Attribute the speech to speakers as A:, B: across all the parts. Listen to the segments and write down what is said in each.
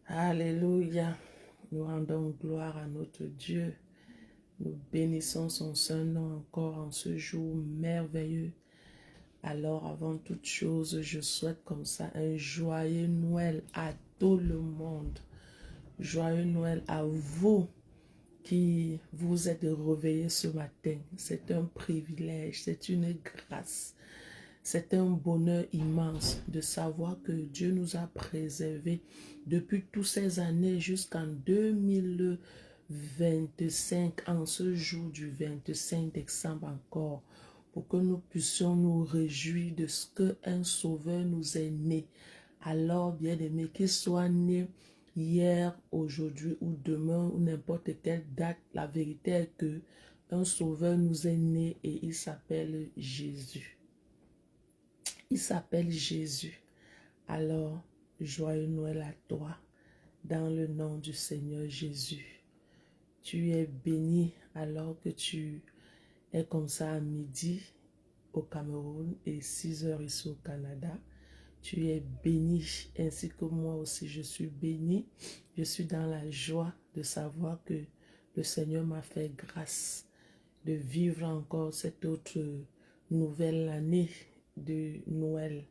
A: Alléluia. Nous rendons gloire à notre Dieu. Nous bénissons son saint nom encore en ce jour merveilleux. Alors, avant toute chose, je souhaite comme ça un joyeux Noël à tout le monde. Joyeux Noël à vous qui vous êtes réveillés ce matin. C'est un privilège, c'est une grâce. C'est un bonheur immense de savoir que Dieu nous a préservés depuis toutes ces années jusqu'en 2025, en ce jour du 25 décembre encore, pour que nous puissions nous réjouir de ce qu'un sauveur nous est né. Alors, bien-aimé, qu'il soit né hier, aujourd'hui ou demain, ou n'importe quelle date, la vérité est que un sauveur nous est né et il s'appelle Jésus. Il s'appelle Jésus. Alors, joyeux Noël à toi, dans le nom du Seigneur Jésus. Tu es béni alors que tu es comme ça à midi au Cameroun et 6 heures ici au Canada. Tu es béni, ainsi que moi aussi je suis béni. Je suis dans la joie de savoir que le Seigneur m'a fait grâce de vivre encore cette autre nouvelle année de Noël.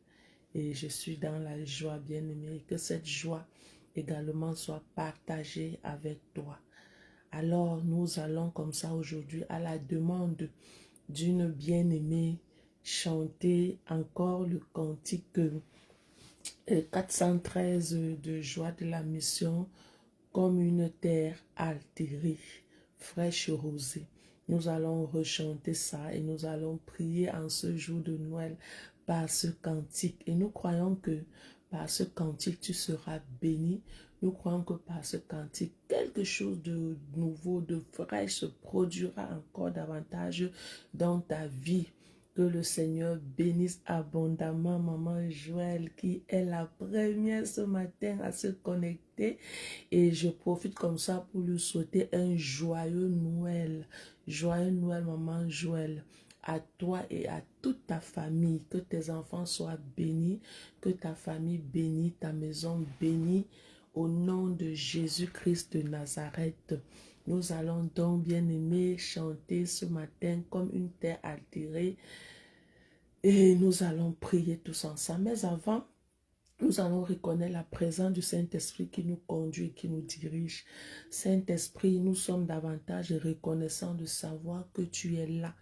A: Et je suis dans la joie, bien-aimée, que cette joie également soit partagée avec toi. Alors, nous allons comme ça aujourd'hui, à la demande d'une bien-aimée, chanter encore le cantique 413 de joie de la mission, comme une terre altérée, fraîche rosée. Nous allons rechanter ça et nous allons prier en ce jour de Noël par ce cantique. Et nous croyons que par ce cantique, tu seras béni. Nous croyons que par ce cantique, quelque chose de nouveau, de frais se produira encore davantage dans ta vie. Que le Seigneur bénisse abondamment Maman Joël qui est la première ce matin à se connecter. Et je profite comme ça pour lui souhaiter un joyeux Noël. Joyeux Noël Maman Joël. À toi et à toute ta famille. Que tes enfants soient bénis. Que ta famille bénie, ta maison bénie. Au nom de Jésus-Christ de Nazareth. Nous allons donc, bien-aimés, chanter ce matin comme une terre altérée. Et nous allons prier tous ensemble. Mais avant, nous allons reconnaître la présence du Saint-Esprit qui nous conduit, qui nous dirige. Saint-Esprit, nous sommes davantage reconnaissants de savoir que tu es là,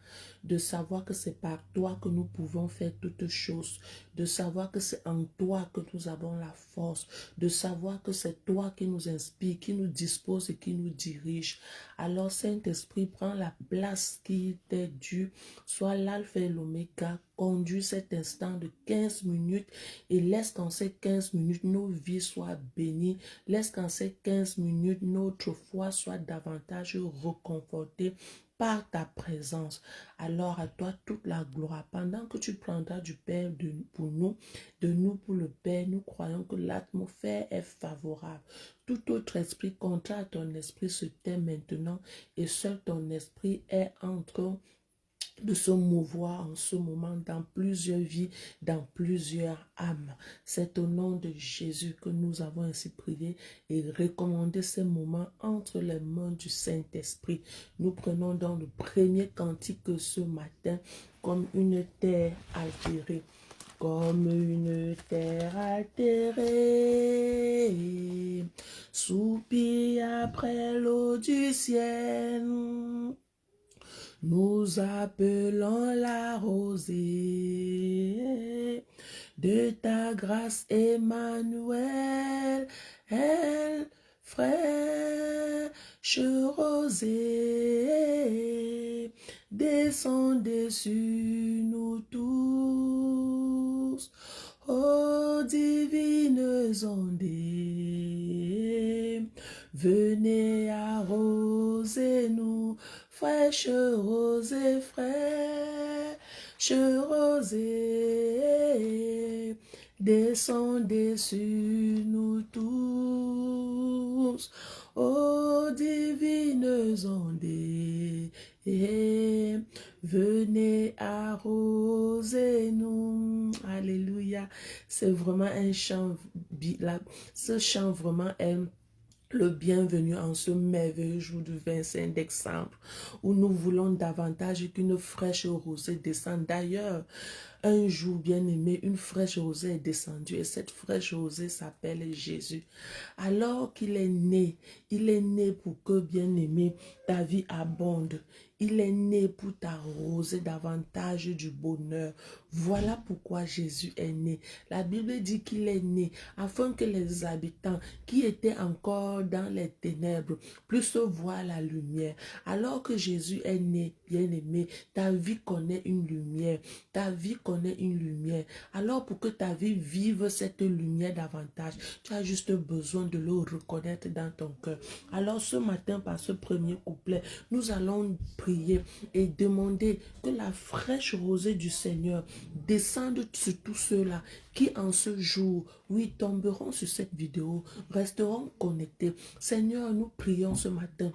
A: de savoir que c'est par toi que nous pouvons faire toutes choses, de savoir que c'est en toi que nous avons la force, de savoir que c'est toi qui nous inspire, qui nous dispose et qui nous dirige. Alors, Saint-Esprit, prends la place qui t'est due, sois l'alpha et l'oméga, conduis cet instant de 15 minutes et laisse qu'en ces 15 minutes, nos vies soient bénies. Laisse qu'en ces 15 minutes, notre foi soit davantage reconfortée par ta présence. Alors à toi toute la gloire. Pendant que tu prendras du Père pour nous, de nous pour le Père, nous croyons que l'atmosphère est favorable. Tout autre esprit contraire à ton esprit se tait maintenant et seul ton esprit est en train de se mouvoir en ce moment dans plusieurs vies, dans plusieurs âmes. C'est au nom de Jésus que nous avons ainsi prié et recommandé ces moments entre les mains du Saint-Esprit. Nous prenons donc le premier cantique ce matin comme une terre altérée. Comme une terre altérée, soupire après l'eau du ciel. Nous appelons la rosée de ta grâce, Emmanuel, elle fraîche rosée, descendez sur nous tous, ô divines ondées, venez arroser nous. Fraîche rosée, fraîche rosée, descendez sur nous tous, ô divines ondées, venez arroser nous. Alléluia. C'est vraiment un chant, ce chant vraiment est le bienvenu en ce merveilleux jour du 25 décembre, où nous voulons davantage qu'une fraîche rosée descende. D'ailleurs, un jour bien-aimé, une fraîche rosée est descendue et cette fraîche rosée s'appelle Jésus. Alors qu'il est né, il est né pour que, bien-aimé, ta vie abonde. Il est né pour t'arroser davantage du bonheur. Voilà pourquoi Jésus est né. La Bible dit qu'il est né afin que les habitants qui étaient encore dans les ténèbres puissent voir la lumière. Alors que Jésus est né, bien-aimé, ta vie connaît une lumière. Ta vie connaît une lumière. Alors pour que ta vie vive cette lumière davantage, tu as juste besoin de le reconnaître dans ton cœur. Alors ce matin, par ce premier couplet, nous allons prier et demander que la fraîche rosée du Seigneur descende sur tous ceux-là qui en ce jour, oui, tomberont sur cette vidéo, resteront connectés. Seigneur, nous prions ce matin.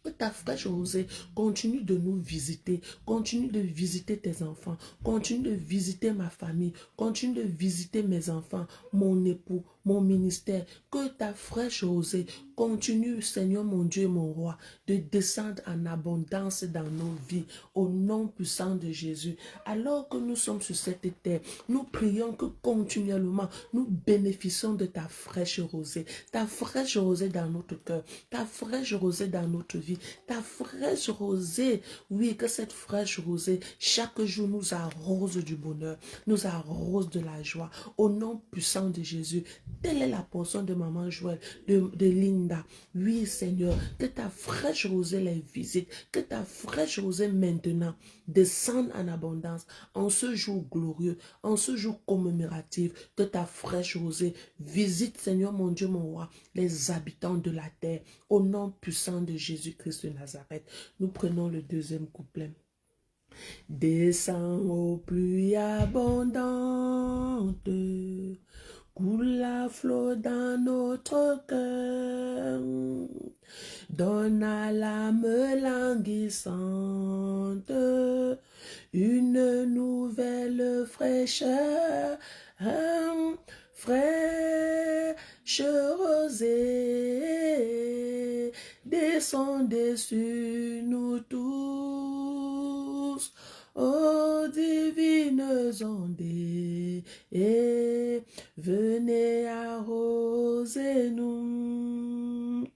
A: Que ta fraîche rosée continue de nous visiter, continue de visiter tes enfants, continue de visiter ma famille, continue de visiter mes enfants, mon époux, mon ministère. Que ta fraîche rosée continue, Seigneur mon Dieu et mon roi, de descendre en abondance dans nos vies, au nom puissant de Jésus. Alors que nous sommes sur cette terre, nous prions que continuellement nous bénéficions de ta fraîche rosée dans notre cœur, ta fraîche rosée dans notre vie, ta fraîche rosée, oui, que cette fraîche rosée, chaque jour nous arrose du bonheur, nous arrose de la joie, au nom puissant de Jésus. Telle est la portion de Maman Joël, de Linda. Oui, Seigneur, que ta fraîche rosée les visite, que ta fraîche rosée maintenant descende en abondance, en ce jour glorieux, en ce jour commémoratif, que ta fraîche rosée visite, Seigneur mon Dieu, mon roi, les habitants de la terre, au nom puissant de Jésus-Christ de Nazareth. Nous prenons le deuxième couplet. Descends aux pluies abondantes, coule à flot dans notre cœur, donne à l'âme languissante une nouvelle fraîcheur, fraîche rosée, descendez sur nous tous, ô divines ondées, et venez arroser nous.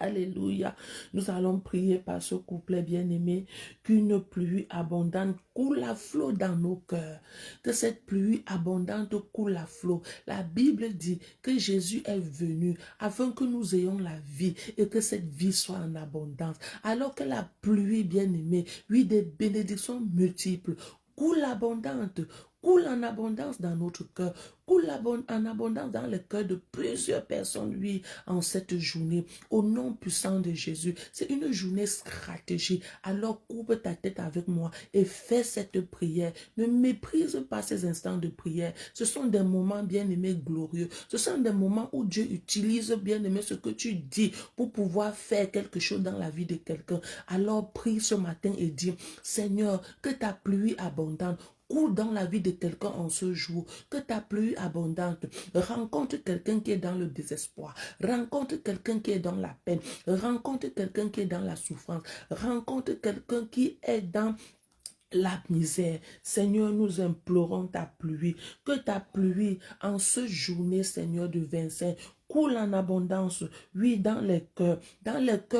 A: Alléluia. Nous allons prier par ce couplet bien-aimé qu'une pluie abondante coule à flot dans nos cœurs. Que cette pluie abondante coule à flot. La Bible dit que Jésus est venu afin que nous ayons la vie et que cette vie soit en abondance. Alors que la pluie bien-aimée, oui, des bénédictions multiples, coule abondante, coule en abondance dans notre cœur, coule en abondance dans le cœur de plusieurs personnes, lui, en cette journée, au nom puissant de Jésus. C'est une journée stratégique. Alors coupe ta tête avec moi et fais cette prière. Ne méprise pas ces instants de prière. Ce sont des moments bien-aimés glorieux. Ce sont des moments où Dieu utilise bien-aimé ce que tu dis pour pouvoir faire quelque chose dans la vie de quelqu'un. Alors prie ce matin et dis, Seigneur, que ta pluie abondante coule dans la vie de quelqu'un en ce jour, que ta pluie abondante rencontre quelqu'un qui est dans le désespoir, rencontre quelqu'un qui est dans la peine, rencontre quelqu'un qui est dans la souffrance, rencontre quelqu'un qui est dans la misère. Seigneur, nous implorons ta pluie, que ta pluie en ce journée, Seigneur, de 25, coule en abondance, oui, dans les cœurs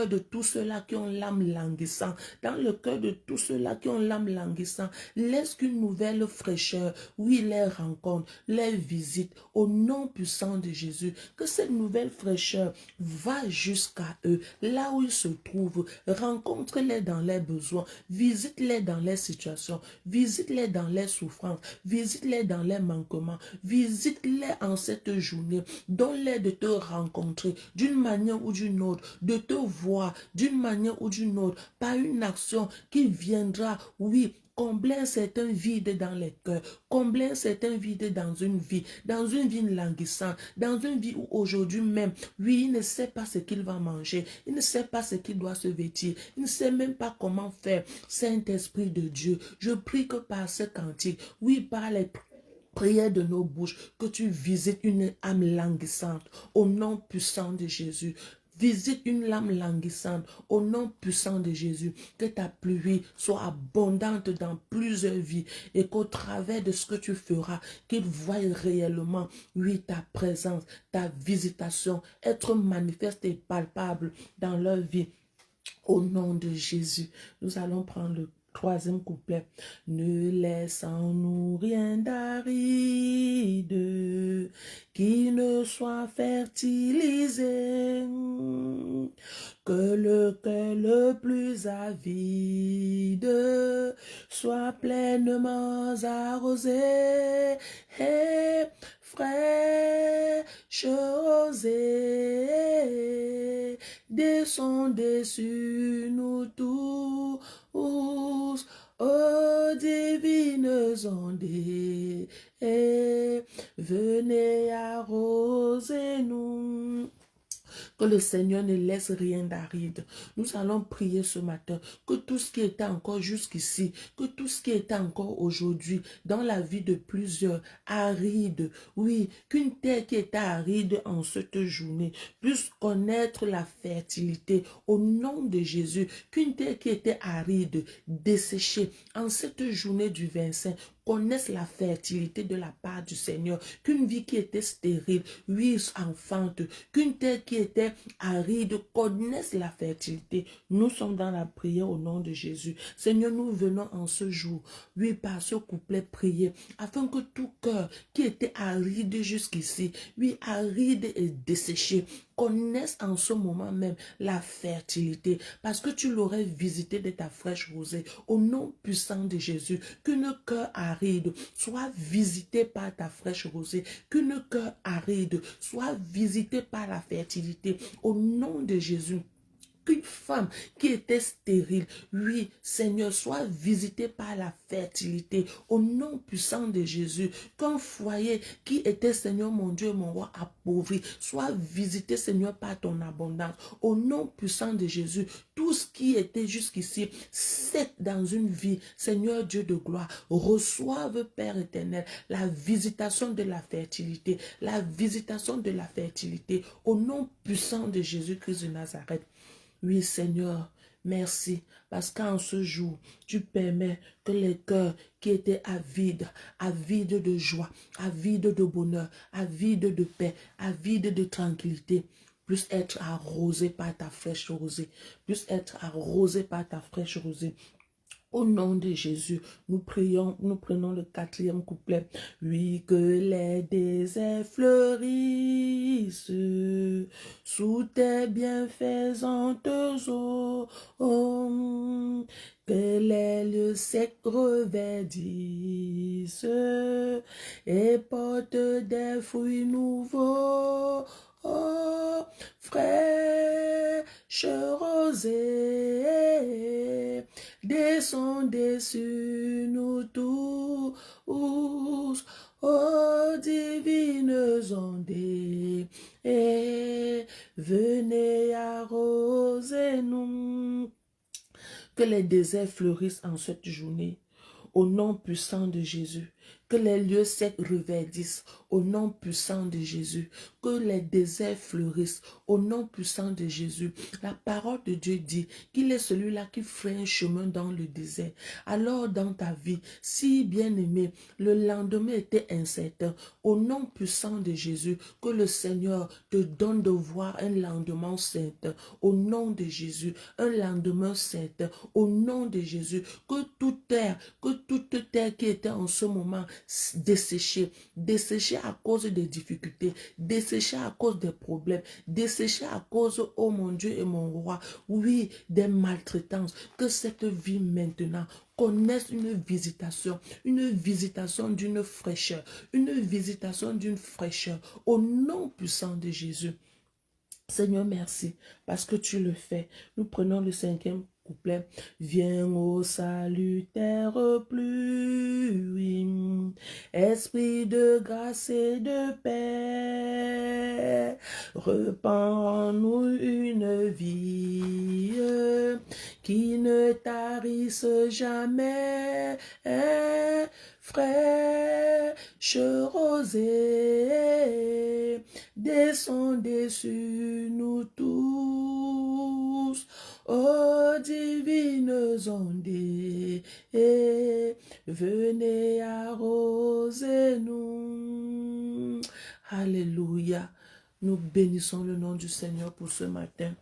A: de tous ceux-là qui ont l'âme languissante, dans le cœur de tous ceux-là qui ont l'âme languissante. Laisse qu'une nouvelle fraîcheur, oui, les rencontre, les visite, au nom puissant de Jésus, que cette nouvelle fraîcheur va jusqu'à eux, là où ils se trouvent, rencontre-les dans leurs besoins, visite-les dans leurs situations, visite-les dans leurs souffrances, visite-les dans leurs manquements, visite-les en cette journée, donne-les de te rencontrer d'une manière ou d'une autre, de te voir d'une manière ou d'une autre, par une action qui viendra, oui, combler un certain vide dans les cœurs, combler un certain vide dans une vie languissante, dans une vie où aujourd'hui même, oui, il ne sait pas ce qu'il va manger, il ne sait pas ce qu'il doit se vêtir, il ne sait même pas comment faire. Saint-Esprit de Dieu, je prie que par ce cantique, oui, par les prière de nos bouches, que tu visites une âme languissante au nom puissant de Jésus. Visite une âme languissante au nom puissant de Jésus. Que ta pluie soit abondante dans plusieurs vies et qu'au travers de ce que tu feras, qu'ils voient réellement, oui, ta présence, ta visitation, être manifeste et palpable dans leur vie. Au nom de Jésus, nous allons prendre le troisième couplet. Ne laissons-nous rien d'aride qui ne soit fertilisé, que le cœur le plus avide soit pleinement arrosé et fraîche rosée descendez sur nous tous, ô divines ondes, et venez arroser nous. Que le Seigneur ne laisse rien d'aride. Nous allons prier ce matin que tout ce qui était encore jusqu'ici, que tout ce qui était encore aujourd'hui dans la vie de plusieurs aride, oui, qu'une terre qui était aride en cette journée puisse connaître la fertilité au nom de Jésus, qu'une terre qui était aride, desséchée en cette journée du 25, connaissent la fertilité de la part du Seigneur, qu'une vie qui était stérile, oui, enfante, qu'une terre qui était aride connaisse la fertilité. Nous sommes dans la prière au nom de Jésus. Seigneur, nous venons en ce jour, oui, par ce couplet prier, afin que tout cœur qui était aride jusqu'ici, oui, aride et desséché, connaisse en ce moment même la fertilité, parce que tu l'aurais visité de ta fraîche rosée, au nom puissant de Jésus, qu'une cœur aride soit visité par ta fraîche rosée, qu'une cœur aride soit visité par la fertilité, au nom de Jésus. Qu'une femme qui était stérile, oui, Seigneur, soit visitée par la fertilité au nom puissant de Jésus. Qu'un foyer qui était, Seigneur, mon Dieu, mon roi, appauvri, soit visité, Seigneur, par ton abondance au nom puissant de Jésus. Tout ce qui était jusqu'ici sec dans une vie, Seigneur Dieu de gloire, reçoive, Père éternel, la visitation de la fertilité, la visitation de la fertilité au nom puissant de Jésus-Christ de Nazareth. Oui, Seigneur, merci, parce qu'en ce jour, tu permets que les cœurs qui étaient avides de joie, avides de bonheur, avides de paix, avides de tranquillité, puissent être arrosés par ta fraîche rosée, puissent être arrosés par ta fraîche rosée. Au nom de Jésus, nous prions, nous prenons le quatrième couplet. Oui, que les déserts fleurissent sous tes bienfaisantes eaux, que les lieux secs reverdissent et portent des fruits nouveaux. Oh, fraîche rosée, descendez sur nous tous, ô divines ondes, et venez arroser nous. Que les déserts fleurissent en cette journée, au nom puissant de Jésus. Que les lieux secs reverdissent au nom puissant de Jésus. Que les déserts fleurissent au nom puissant de Jésus. La parole de Dieu dit qu'il est celui-là qui ferait un chemin dans le désert. Alors dans ta vie, si bien-aimé, le lendemain était incertain, au nom puissant de Jésus, que le Seigneur te donne de voir un lendemain saint. Au nom de Jésus, un lendemain saint. Au nom de Jésus, que toute terre qui était en ce moment simplement desséché. Desséché à cause des difficultés, desséché à cause des problèmes, desséché à cause, oh mon Dieu et mon roi, oui, des maltraitances. Que cette vie maintenant connaisse une visitation d'une fraîcheur, une visitation d'une fraîcheur au nom puissant de Jésus. Seigneur, merci parce que tu le fais. Nous prenons le 5e couplet. Viens au salutaire pluie, esprit de grâce et de paix, repends en nous une vie qui ne tarisse jamais, fraîche rosée, descendez sur nous tous, ô divines ondées, et venez arroser nous. Alléluia. Nous bénissons le nom du Seigneur pour ce matin.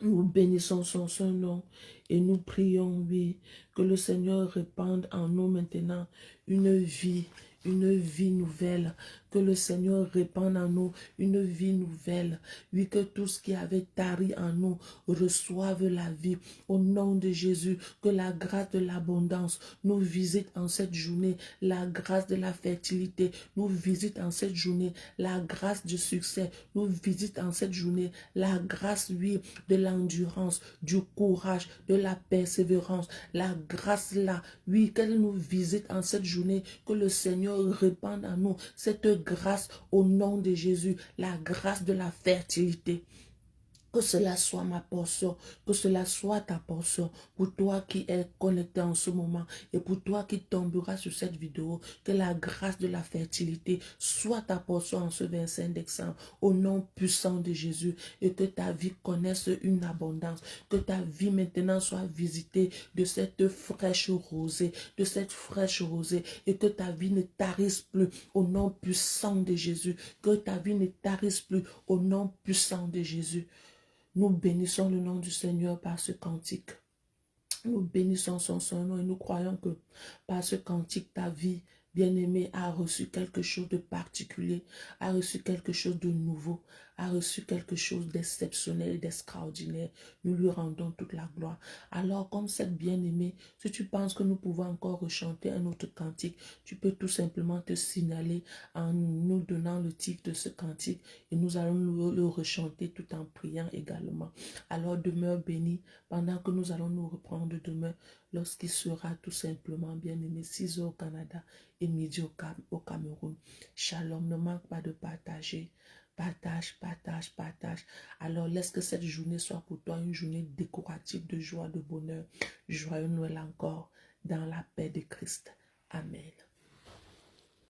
A: Nous bénissons son nom et nous prions, oui, que le Seigneur répande en nous maintenant une vie nouvelle, que le Seigneur répande en nous une vie nouvelle, oui, que tout ce qui avait tari en nous reçoive la vie, au nom de Jésus, que la grâce de l'abondance nous visite en cette journée, la grâce de la fertilité nous visite en cette journée, la grâce du succès nous visite en cette journée, la grâce, oui, de l'endurance, du courage, de la persévérance, la grâce là, oui, qu'elle nous visite en cette journée, que le Seigneur répande en nous cette grâce au nom de Jésus, la grâce de la fertilité. Que cela soit ma portion, que cela soit ta portion, pour toi qui es connecté en ce moment et pour toi qui tomberas sur cette vidéo, que la grâce de la fertilité soit ta portion en ce 25 décembre, au nom puissant de Jésus, et que ta vie connaisse une abondance, que ta vie maintenant soit visitée de cette fraîche rosée, et que ta vie ne tarisse plus au nom puissant de Jésus, que ta vie ne tarisse plus au nom puissant de Jésus. Nous bénissons le nom du Seigneur par ce cantique. Nous bénissons son nom et nous croyons que par ce cantique, ta vie, bien-aimée, a reçu quelque chose de particulier, a reçu quelque chose de nouveau, a reçu quelque chose d'exceptionnel et d'extraordinaire. Nous lui rendons toute la gloire. Alors, comme cette bien-aimée, si tu penses que nous pouvons encore rechanter un autre cantique, tu peux tout simplement te signaler en nous donnant le titre de ce cantique et nous allons le rechanter tout en priant également. Alors, demeure béni pendant que nous allons nous reprendre demain lorsqu'il sera tout simplement, bien-aimé, 6 heures au Canada et midi au Cameroun. Shalom, ne manque pas de partager. Partage, partage, partage. Alors laisse que cette journée soit pour toi une journée décorative de joie, de bonheur. Joyeux Noël encore dans la paix de Christ. Amen.